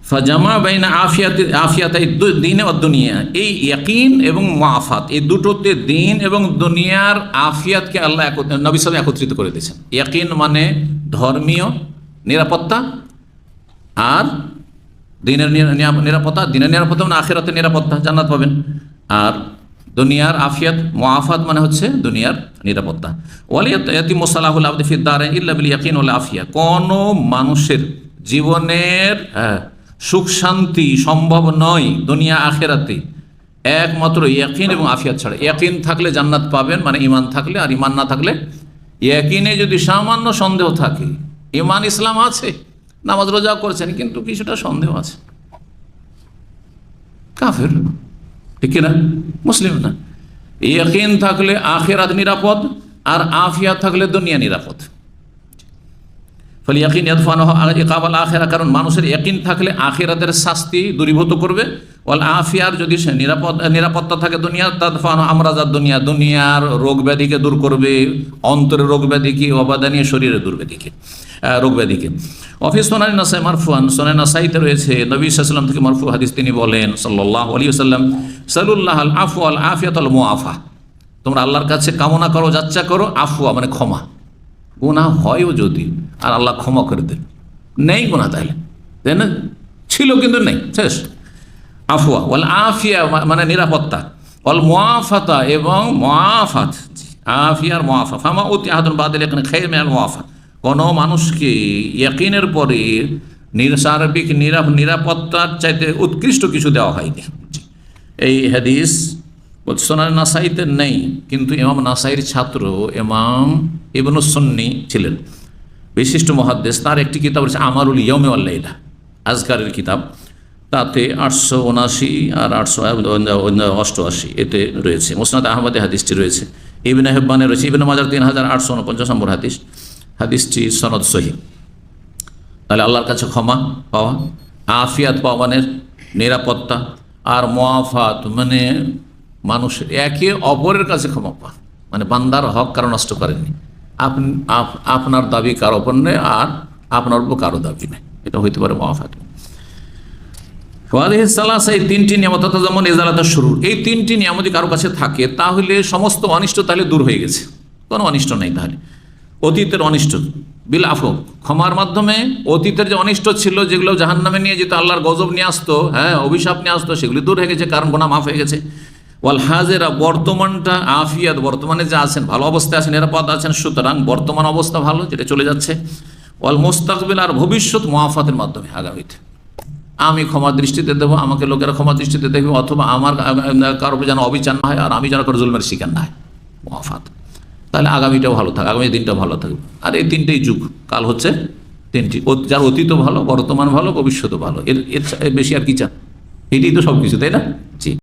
ফাজামা বাইনা আফিয়াত এই দিন ও দুনিয়া, এই ইয়াকিন এবং মুআফাত এই দুটোতে দিন এবং দুনিয়ার আফিয়াতকে আল্লাহ নবী সাল্লাল্লাহু একত্রিত করে দিয়েছেন। ইয়াকিন মানে ধর্মীয় নিরাপত্তা, আর দিনের নিরাপত্তা, দিনের নিরাপত্তা মানে আখিরাতের নিরাপত্তা, জান্নাত পাবেন। আর দুনিয়ার আফিয়াত মুআফাত মানে হচ্ছে দুনিয়ার নিরাপত্তা। ওয়ালিয়াতিমু সালাহুল আবদি ফিদ দারাইন ইল্লা বিল ইয়াকিন ওয়াল আফিয়া, কোন মানুষের জীবনের সুখ শান্তি সম্ভব নয় দুনিয়া আখিরাতে একমাত্র ইয়াকিন এবং আফিয়াত ছাড়া। ইয়াকিন থাকলে জান্নাত পাবেন, মানে ঈমান থাকলে, আর ঈমান না থাকলে, ইয়াকিনে যদি সামান্য সন্দেহ থাকে, ঈমান ইসলাম আছে, নামাজ রোজা করছেন, কিন্তু কিছুটা সন্দেহ আছে, কাফের, ঠিক কিনা, মুসলিম না। ইয়াকিন থাকলে আখিরাত নিরাপদ, আর আফিয়াত থাকলে দুনিয়া নিরাপদ। ফলে ইয়াকিন ইয়াদফানহু ইকাবাল আখিরা, কারণ মানুষের ইয়াকিন থাকলে আখিরাতের শাস্তি দূরীভূত করবে। ওয়াল আফিয়ার, যদি সে নিরাপত্তা থাকে দুনিয়া, তাদফানহু আমরাজাদ দুনিয়া, দুনিয়ার রোগ ব্যাধিকে দূর করবে, অন্তরের রোগ ব্যাধিকে, অবাদানীয় শরীরের দুর্ব্যাধিকে, রোগ ব্যাধিকে। অফিস সোনানি নাসাই মারফুয়ান, সোনানি নাসাইতে রয়েছে, নবী সাল্লাল্লাহু আলাইহি ওয়াসাল্লাম থেকে মারফু হাদিস, তিনি বলেন সাল্লাল্লাহু আলাইহি ওয়াসাল্লাম, সালুল্লাহ আল আফওয়া ওয়াল আফিয়াতুল মুআফা, তোমরা আল্লাহর কাছে কামনা করো, যাচ্ছা করো, আফওয়া মানে ক্ষমা, গুনাহ হয়ও যদি, আর আল্লাহ ক্ষমা করে দেন, নেই গুনাহ তাইলে, তাই না, ছিল কিন্তু নেই, শেষ। আফওয়া ওয়াল আফিয়া মানে নিরাপত্তা, ওয়াল মুআফাতা এবং মুআফাত, আফিয়ার মুআফা। ফামা উতি আহাদুন বাদিল ইয়াকিন খায়রুম মিনাল মুআফা, কোনো মানুষকে ইয়াকিনের পরে সার্বিক নিরাপত্তার চাইতে উৎকৃষ্ট কিছু দেওয়া হয়নি। এই হাদিস সুনান নাসাইতে নেই, কিন্তু ইমাম নাসাইর ছাত্র ইমাম ইবনুস সুন্নি ছিলেন, বিশিষ্ট মুহাদ্দিস, তার একটি কিতাব রয়েছে আমারুল ইয়াউমি ওয়াল লাইলা, আজকারের কিতাব, তাতে 879 আর 888 এতে রয়েছে। মুসনাদ আহমদে হাদিসটি রয়েছে, ইবনে হিব্বানে রয়েছে, ইবনে মাজার 3849 নম্বর হাদিস, হাদিসটি সনদ সহিহ। তাহলে আল্লাহর কাছে ক্ষমা পাওয়া, আফিয়াত পাওয়া মানে নিরাপত্তা, আর মুআফাত মানে মানুষের একে অপরের কাছে ক্ষমা পাওয়া, মানে বান্দার হক কারো নষ্ট করেননি, আপনার দাবি কারো ওপর নেই, আর আপনার উপর কারো দাবি নেই, এটা হইতে পারে মুআফাত। এই তিনটি নিয়ামত, যেমন এজালাত শুরু, এই তিনটি নিয়ামতি কারো কাছে থাকে, তাহলে সমস্ত অনিষ্ট তাহলে দূর হয়ে গেছে, কোনো অনিষ্ট নেই। তাহলে অতীতের অনিষ্ট বিল আফু, ক্ষমার মাধ্যমে অতীতের যে অনিষ্ট ছিল, যেগুলো জাহান্নামে নিয়ে যেত, আল্লাহর গজব নিয়ে আসতো, হ্যাঁ, অভিশাপ নিয়ে আসতো, সেগুলি দূর হয়ে গেছে, কারণ গুনাহ মাফ হয়ে গেছে। ওয়াল হাজেরা, বর্তমানটা আফিয়াত, বর্তমানে যা আছেন ভালো অবস্থায় আছেন, নিরাপদ আছেন, সুতরাং বর্তমান অবস্থা ভালো, যেটা চলে যাচ্ছে। ওয়াল মুস্তাকবিল, আর ভবিষ্যৎ মুআফাতের মাধ্যমে, আগামীতে আমি ক্ষমা দৃষ্টিতে দেবো, আমাকে লোকেরা ক্ষমা দৃষ্টিতে দেখবে, অথবা আমার কারো যেন অবিচার না হয়, আর আমি যেন কারো জুলমের শিকার না হয়, মুআফাত। তাহলে আগামীটাও ভালো থাকবে, আগামী দিনটাও ভালো থাকবে। আর এই তিনটেই যুগ, কাল হচ্ছে তিনটি, যার অতীতও ভালো, বর্তমান ভালো, ভবিষ্যৎও ভালো, এর বেশি আর কি চান? এটাই তো সব কিছু, তাই না?